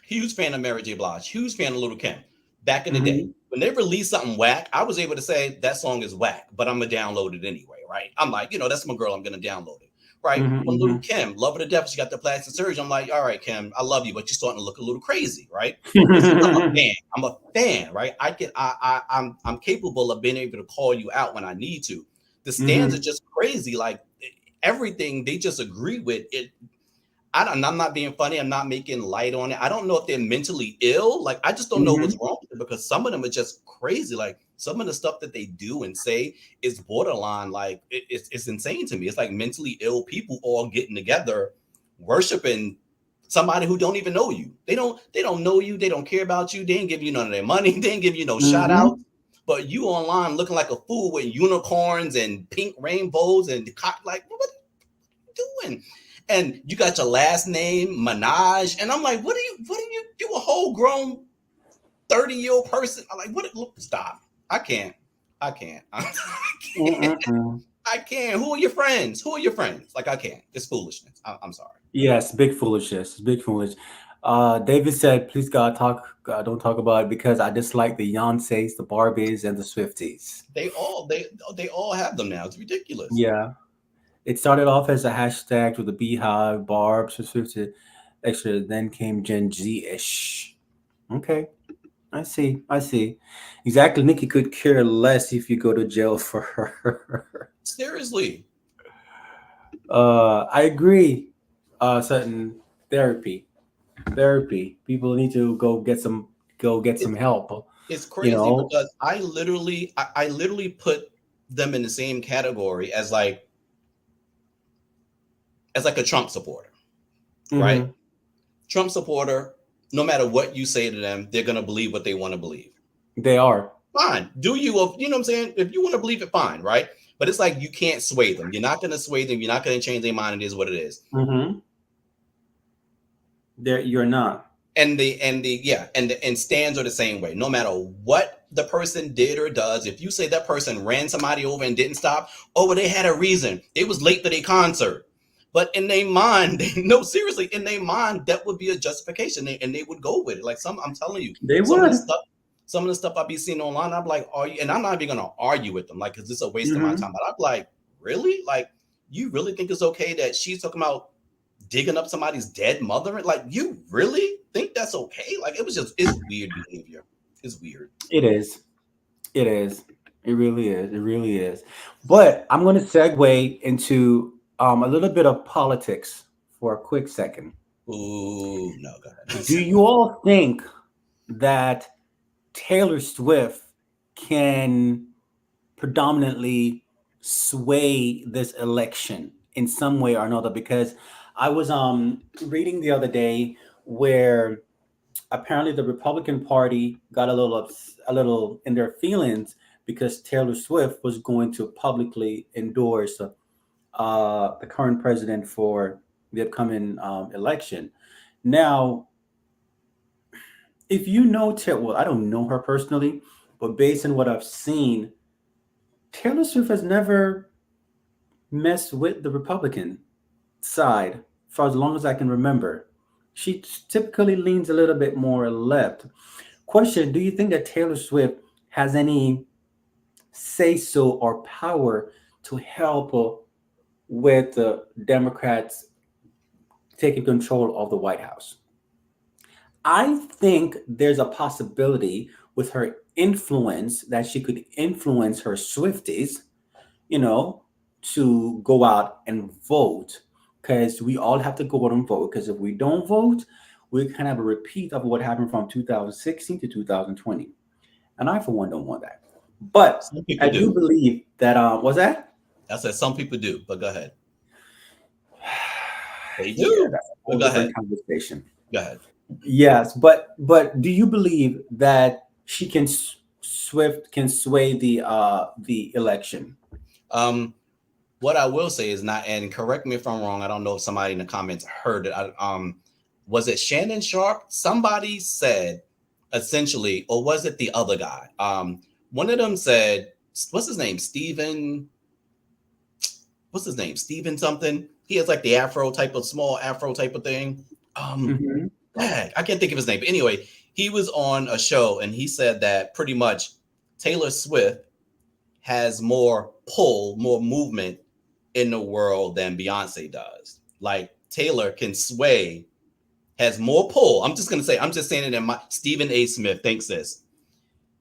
huge fan of Mary J. Blige, huge fan of Little Kim. Back in the day, Mm-hmm. when they released something whack, I was able to say that song is whack, but I'm gonna download it anyway, right? I'm like, you know, that's my girl. I'm gonna download it, right? When Little Kim, love her to death, she got the plastic surgery. I'm like, all right, Kim, I love you, but you're starting to look a little crazy, right? It's because I'm a Mm-hmm. fan. I'm a fan, right? I'm capable of being able to call you out when I need to. The stands are Mm-hmm. just crazy, like everything they just agree with it. I'm not being funny. I'm not making light on it. I don't know if they're mentally ill. Like, I just don't know what's Mm-hmm. wrong with them because some of them are just crazy. Like, some of the stuff that they do and say is borderline. Like, it's insane to me. It's like mentally ill people all getting together, worshiping somebody who don't even know you. They don't know you. They don't care about you. They ain't give you none of their money. They ain't give you no shout out. Mm-hmm. But you online looking like a fool with unicorns and pink rainbows and like, what are you doing? And you got your last name Minaj, and I'm like, you a whole grown 30-year-old person? I'm like, what? Look, stop. I can't. I can't. I can't. Mm-mm. I can't. Who are your friends? Who are your friends? Like, I can't. It's foolishness. I'm sorry. Yes, big foolishness. Big foolish. David said, "Please God, don't talk about it because I dislike the Yoncés, the Barbies, and the Swifties." They all have them now. It's ridiculous. Yeah, it started off as a hashtag with the Beehive, Barbs, or Swifties, extra. Then came Gen Z-ish. Okay, I see. I see. Exactly. Nikki could care less if you go to jail for her. Seriously, I agree. Certain therapy. Therapy. People need to go get some it's help. it's You crazy know. because I literally put them in the same category as like a Trump supporter, right? Hmm. Trump supporter, no matter what you say to them, they're gonna believe what they want to believe. They are. Fine. You know what I'm saying? If you want to believe it, fine, right? But it's like you can't sway them. You're not gonna sway them, you're not gonna change their mind. It is what it is. Hmm. There, you're not. And stands are the same way. No matter what the person did or does, if you say that person ran somebody over and didn't stop, oh, well, they had a reason. They was late for their concert. But in their mind, no, seriously, in their mind, that would be a justification, and they would go with it. Like I'm telling you, They some of the would. stuff, some of the stuff I be seeing online, I'm like, are you? And I'm not even gonna argue with them, like, because it's a waste of my Hmm. time. But I'm like, really? Like, you really think it's okay that she's talking about digging up somebody's dead mother? Like, you really think that's okay? Like, it's weird behavior. It's weird. It is. It is. It really is. It really is. But I'm going to segue into a little bit of politics for a quick second. Ooh, no, go ahead. Do you all think that Taylor Swift can predominantly sway this election in some way or another? Because I was reading the other day where apparently the Republican Party got a little in their feelings because Taylor Swift was going to publicly endorse the current president for the upcoming election. Now, if you know Taylor, well, I don't know her personally, but based on what I've seen, Taylor Swift has never messed with the Republican side for as long as I can remember. She typically leans a little bit more left. Question: do you think that Taylor Swift has any say so or power to help with the Democrats taking control of the White House. I think there's a possibility with her influence that she could influence her Swifties, you know, to go out and vote, because we all have to go out and vote. Because if we don't vote, we kind of have a repeat of what happened from 2016 to 2020. And I, for one, don't want that. But Some people I do do. believe that, was that? I said some people do, but go ahead. They Yeah, do. that's a But whole go ahead. different conversation. Go ahead. Yes, but do you believe that she can Swift can sway the election? What I will say is not, and correct me if I'm wrong. I don't know if somebody in the comments heard it. Was it Shannon Sharp? Somebody said essentially, or was it the other guy? One of them said, what's his name? What's his name? Steven something. He has like the afro type of small afro type of thing. Hmm. I can't think of his name. But anyway, he was on a show and he said that pretty much Taylor Swift has more pull, more movement in the world than Beyonce does. Like Taylor can sway, has more pull. I'm just saying it in my Stephen A. Smith thinks this.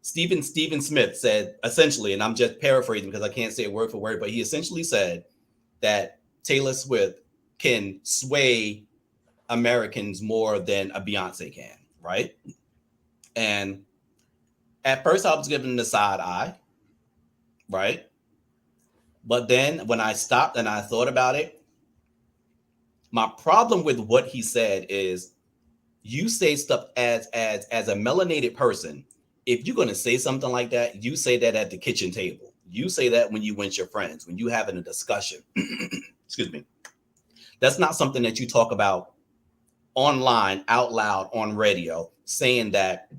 Stephen Smith said essentially, and I'm just paraphrasing because I can't say it word for word, but he essentially said that Taylor Swift can sway Americans more than a Beyonce can, right? And at first I was giving the side eye, right? But then when I stopped and I thought about it, my problem with what he said is you say stuff as a melanated person. If you're gonna say something like that, you say that at the kitchen table. You say that when you with your friends, when you having a discussion. Excuse me. That's not something that you talk about online out loud on radio, saying that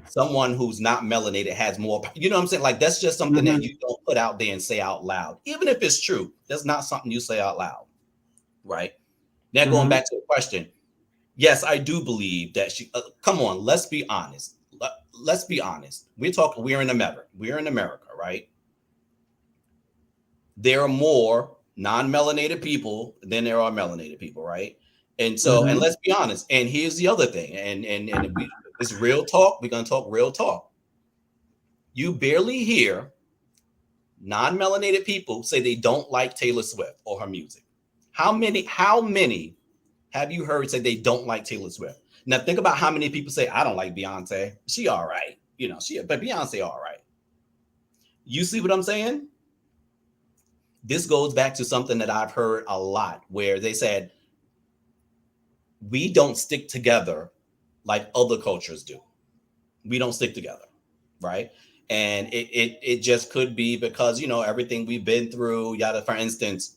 someone who's not melanated has more, you know what I'm saying? Like that's just something that Hmm. you don't put out there and say out loud. Even if it's true, that's not something you say out loud, right? Now going Hmm. back to the question, yes, I do believe that she come on, let's be honest. Let's be honest. We're in America. We're in America, right? There are more non-melanated people than there are melanated people, right? And so, and Hmm. let's be honest. And here's the other thing, and it's real talk. We're gonna talk real talk. You barely hear non-melanated people say they don't like Taylor Swift or her music. How many have you heard say they don't like Taylor Swift? Now think about how many people say I don't like Beyonce. She all right. But Beyonce all right. You see what I'm saying? This goes back to something that I've heard a lot where they said we don't stick together like other cultures do. We don't stick together, right? And it just could be because everything we've been through. Yada, for instance,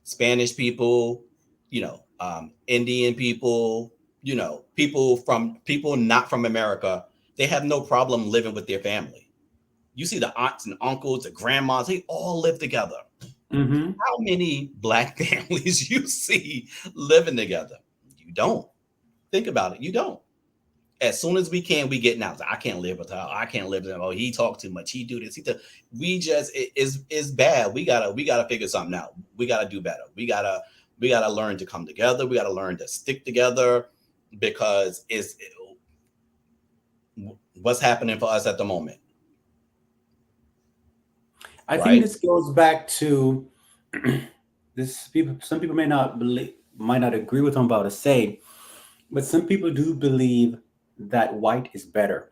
Spanish people, Indian people, people not from America, they have no problem living with their family. You see the aunts and uncles, the grandmas, they all live together. Hmm. How many black families you see living together? You don't. Think about it. You don't. As soon as we can, we get out. I can't live with her. I can't live with him. Oh, he talk too much. He do this. We just is bad. We gotta figure something out. We gotta do better. We gotta learn to come together. We gotta learn to stick together because it's what's happening for us at the moment, I think right? this goes back to this. People, some people might not agree with what I'm about to say, but some people do believe that white is better.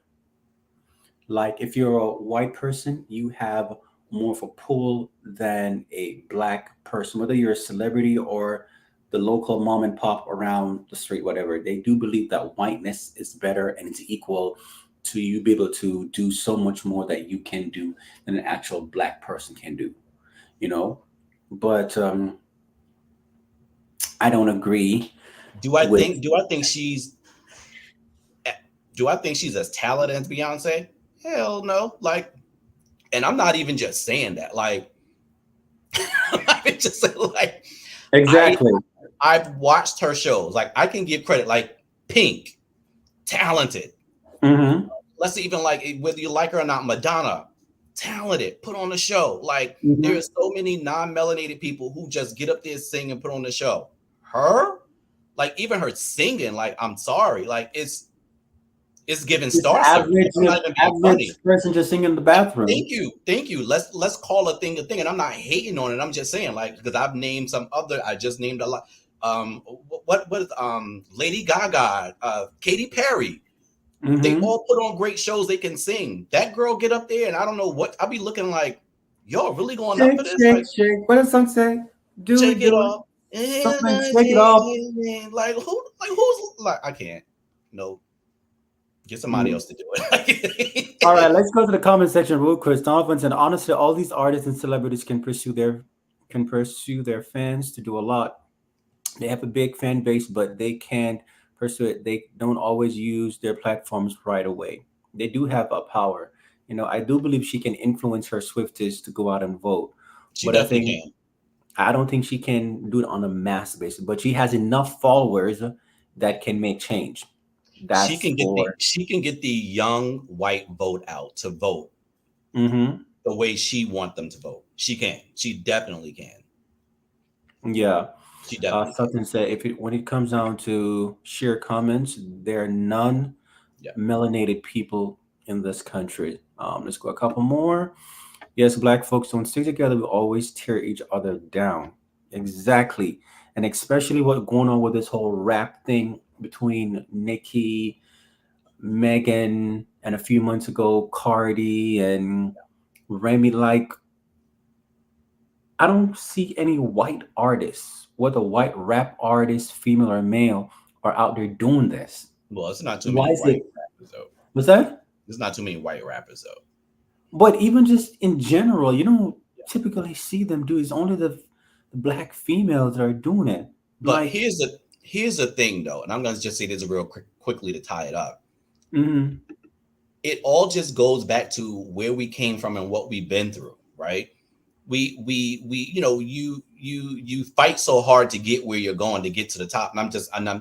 Like if you're a white person, you have more of a pull than a black person, whether you're a celebrity or the local mom and pop around the street, whatever. They do believe that whiteness is better and it's equal to you be able to do so much more that you can do than an actual black person can do, you know? But I don't agree Do I with. think? Do I think she's? Do I think she's as talented as Beyonce? Hell no. Like, and I'm not even just saying that. Like, I'm just saying, like, I Exactly. I've watched her shows. Like I can give credit, like Pink, talented. Hmm. Let's even like whether you like her or not, Madonna, talented, put on a show. Like there are so many non-melanated people who just get up there, sing, and put on the show. Her, like even her singing, like I'm sorry, like it's giving Just star service. average, I'm not even being funny. average person just singing in the bathroom. Thank you. Let's call a thing a thing, and I'm not hating on it. I'm just saying, like, because I've named some other. I just named a lot. What is Lady Gaga, Katy Perry. They all put on great shows. They can sing. That girl get up there, and I don't know what I'll be looking like. Y'all really going up for this? Shake, Like, shake. What does the song say? shake it off. Something, shake it off. Like who's like I can't. No. Get somebody else to do it. All right, let's go to the comment section real quick. Donovan said, honestly, all these artists and celebrities can pursue their fans to do a lot. They have a big fan base, but they can't pursue it. They don't always use their platforms right away. They do have a power. I do believe she can influence her Swifties to go out and vote. She but definitely can. I don't think she can do it on a mass basis, but she has enough followers that can make change. She can get the young white vote out to vote the way she wants them to vote. She can. She definitely can. Yeah. She definitely Sutton said, when it comes down to sheer comments, there are none melanated people in this country. Let's go a couple more. Yes, Black folks don't stick together. We always tear each other down. Exactly. And especially what's going on with this whole rap thing between Nicki, Megan, and a few months ago, Cardi and Remy. Like, I don't see any white artists, whether white rap artists, female or male, are out there doing this. Well, it's not too many white rappers, though. What's that? There's not too many white rappers, though. But even just in general, you don't typically see them do. It's only the Black females that are doing it. But here's the thing, though, and I'm going to just say this real quickly to tie it up. It all just goes back to where we came from and what we've been through, right? We you fight so hard to get where you're going to get to the top. And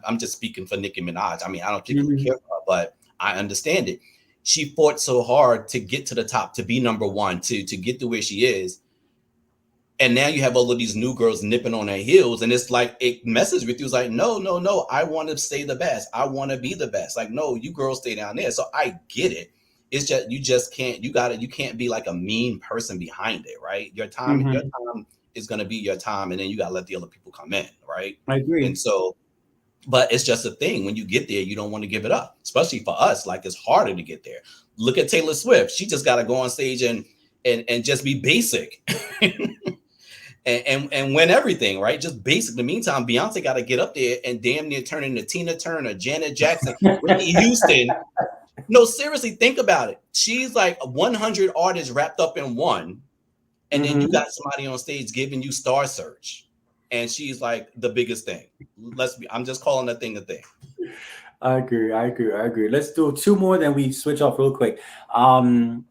I'm just speaking for Nicki Minaj. I mean, I don't particularly care for her, but I understand it. She fought so hard to get to the top, to be number one, to get to where she is. And now you have all of these new girls nipping on their heels, and it's like it messes with you. It's like, no, I want to stay the best. I want to be the best. Like, no, you girls stay down there. So I get it. It's just you just can't. You can't be like a mean person behind it, right? Your time is gonna be your time, and then you gotta let the other people come in, right? I agree. And so, but it's just a thing. When you get there, you don't want to give it up, especially for us. Like, it's harder to get there. Look at Taylor Swift. She just got to go on stage and just be basic. And win everything, right? Just basic. In the meantime, Beyonce got to get up there and damn near turn into Tina Turner, Janet Jackson, Whitney Houston. No, seriously, think about it. She's like 100 artists wrapped up in one, and then you got somebody on stage giving you Star Search, and she's like the biggest thing. I'm just calling that thing a thing. I agree. Let's do two more, then we switch off real quick. Nam,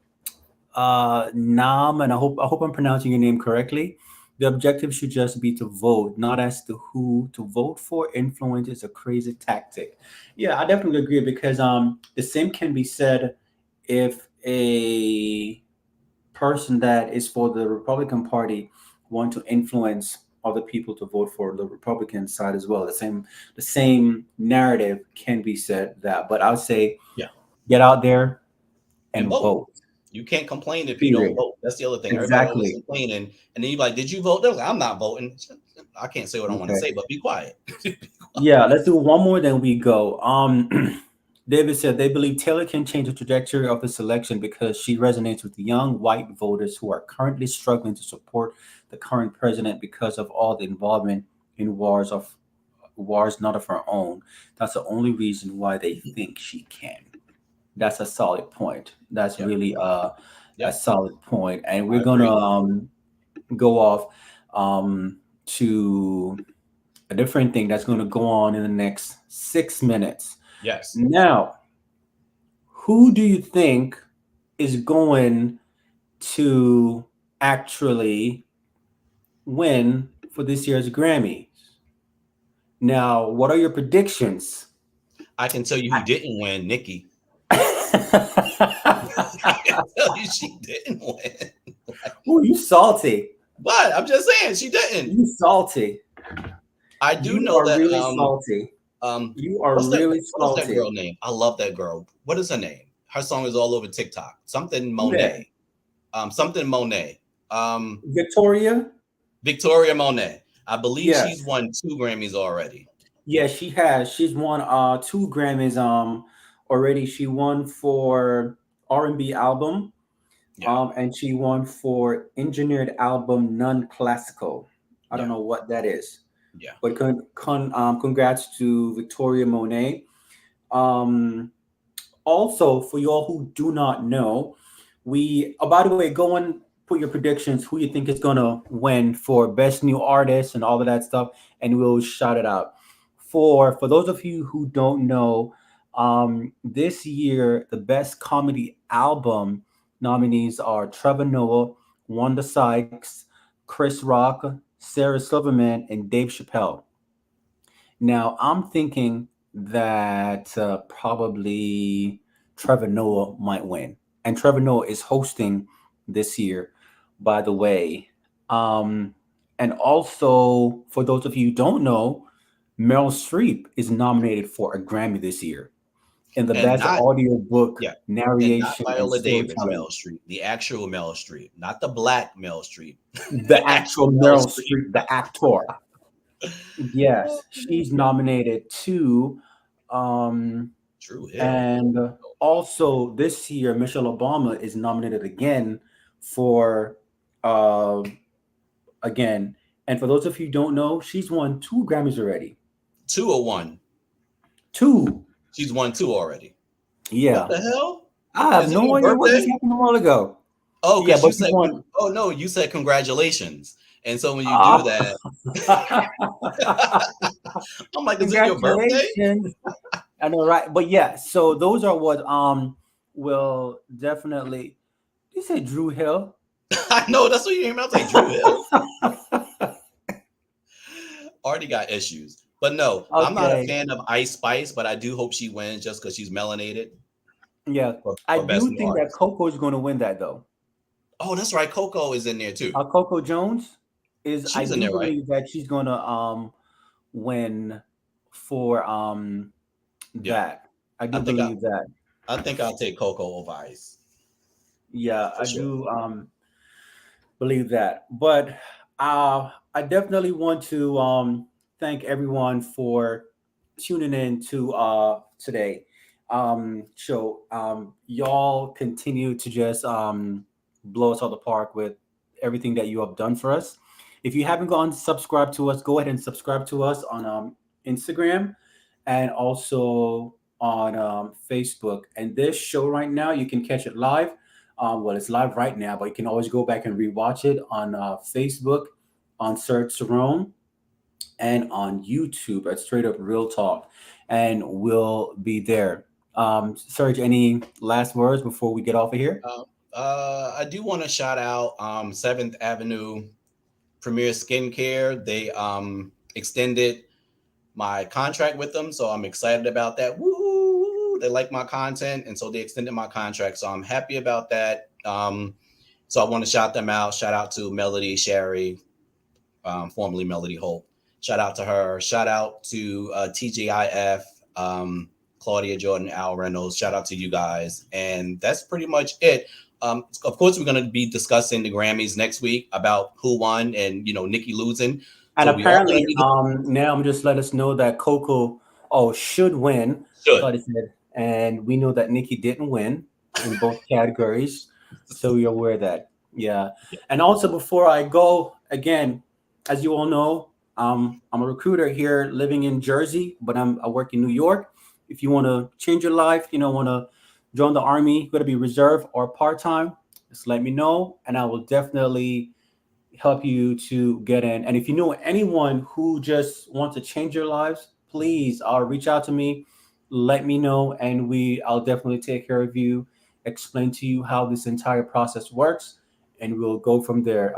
and I hope I'm pronouncing your name correctly. The objective should just be to vote, not as to who to vote for. Influence is a crazy tactic. Yeah, I definitely agree, because the same can be said if a person that is for the Republican Party want to influence other people to vote for the Republican side as well. The same narrative can be said that, but I would say, get out there and vote. You can't complain if you don't vote. That's the other thing. Exactly. Everybody complaining, and then you're like, "Did you vote?" They're like, "I'm not voting." I can't say what I want to say, but be quiet. Yeah, let's do one more, then we go. David said they believe Taylor can change the trajectory of this election because she resonates with young white voters who are currently struggling to support the current president because of all the involvement in wars not of her own. That's the only reason why they think she can. That's a solid point. That's really a solid point. And we're going to go off to a different thing that's going to go on in the next 6 minutes. Yes. Now, who do you think is going to actually win for this year's Grammys? Now, what are your predictions? I can tell you who didn't win, Nicki. tell you she didn't win. Ooh, you salty. But I'm just saying she didn't. You salty. I do You know are that really salty. You are what's that really what's that salty. girl name? I love that girl. What is her name? Her song is all over TikTok. Something Who that? Monet. Something Monet. Victoria? Victoria Monet. I believe Yes. she's won 2 Grammys already. Yeah, she has. She's won 2 Grammys already. She won for R&B album. Yeah. And she won for engineered album non-classical. I don't Yeah. know what that is. Yeah. But congrats to Victoria Monet. Also, for y'all who do not know, by the way, go and put your predictions, who you think is gonna win for best new artist and all of that stuff, and we'll shout it out. For those of you who don't know, this year the best comedy album nominees are Trevor Noah, Wanda Sykes, Chris Rock, Sarah Silverman, and Dave Chappelle. Now, I'm thinking that probably Trevor Noah might win. And Trevor Noah is hosting this year, by the way. Um, and also, for those of you who don't know, Meryl Streep is nominated for a Grammy this year in the And best not audiobook yeah. And not narration and Viola Davis storytelling. Meryl Streep, the actual Meryl Streep, not the black Meryl Streep. The The actual actual Meryl Meryl Streep. Streep, the actor. Yes, she's Yeah. nominated too. Um, Drew Hill. and also this year, Michelle Obama is nominated again for uh, again. And for those of you who don't know, she's won 2 Grammys already. 201. Two. She's won 2 already. What Yeah. the hell? I have Is it no your idea what just birthday? happened a while ago. Oh, Yeah, because you but she said won. oh no, you said congratulations. And so when you do Ah. that, I'm like, is it your birthday? Congratulations. I know, right? But yeah, so those are what will definitely. You said Drew Hill. I know that's what you came out like Drew Hill. Already got issues. But no, I'm not a Okay. fan of Ice Spice, but I do hope she wins just because she's melanated Yeah, I for best do new think that artist. Coco is going to win that though. Oh, that's right. Coco is in there too. Coco Jones is. I She's in do there, right? believe that she's going to win for Yeah. that. I I do think I believe that. I think I'll take Coco over Ice. Yeah, For I sure. do believe that. But I definitely want to thank everyone for tuning in to today show. Y'all continue to just blow us out of the park with everything that you have done for us. If you haven't gone subscribe to us, go ahead and subscribe to us on Instagram and also on Facebook. And this show right now, you can catch it live. Well, it's live right now, but you can always go back and rewatch it on Facebook, on Search Sarone, and on YouTube at Straight Up Real Talk. And we'll be there. Serge, any last words before we get off of here? I do want to shout out 7th Avenue Premier Skincare. They extended my contract with them, so I'm excited about that. Woo! They like my content, and so they extended my contract, so I'm happy about that. So I want to shout them out. Shout out to Melody Sherry, formerly Melody Hope. Shout out to her. Shout out to TGIF, Claudia Jordan, Al Reynolds. Shout out to you guys, and that's pretty much it. Of course, we're going to be discussing the Grammys next week about who won and Nicki losing. And So we all apparently, going to be now I'm just let us know that Coco, should win. I should. thought it said, and we know that Nikki didn't win in both categories, so you're aware of that. Yeah, Yeah. and also before I go again, as you all know, I'm a recruiter here, living in Jersey, but I work in New York. If you want to change your life, want to join the army, going to be reserve or part time, just let me know, and I will definitely help you to get in. And if you know anyone who just wants to change your lives, please reach out to me, let me know, and I'll definitely take care of you, explain to you how this entire process works, and we'll go from there.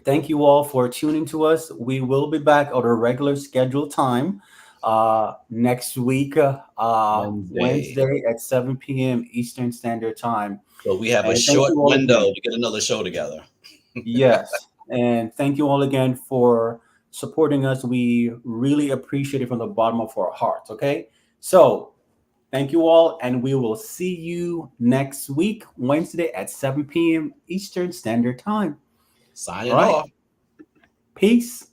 Thank you all for tuning to us. We will be back at our regular scheduled time next week, Wednesday at 7 p.m. Eastern Standard Time. So we have a And thank short you all window again. to get another show together. Yes. And thank you all again for supporting us. We really appreciate it from the bottom of our hearts. Okay. So thank you all. And we will see you next week, Wednesday at 7 p.m. Eastern Standard Time. Signing All right. off. Peace.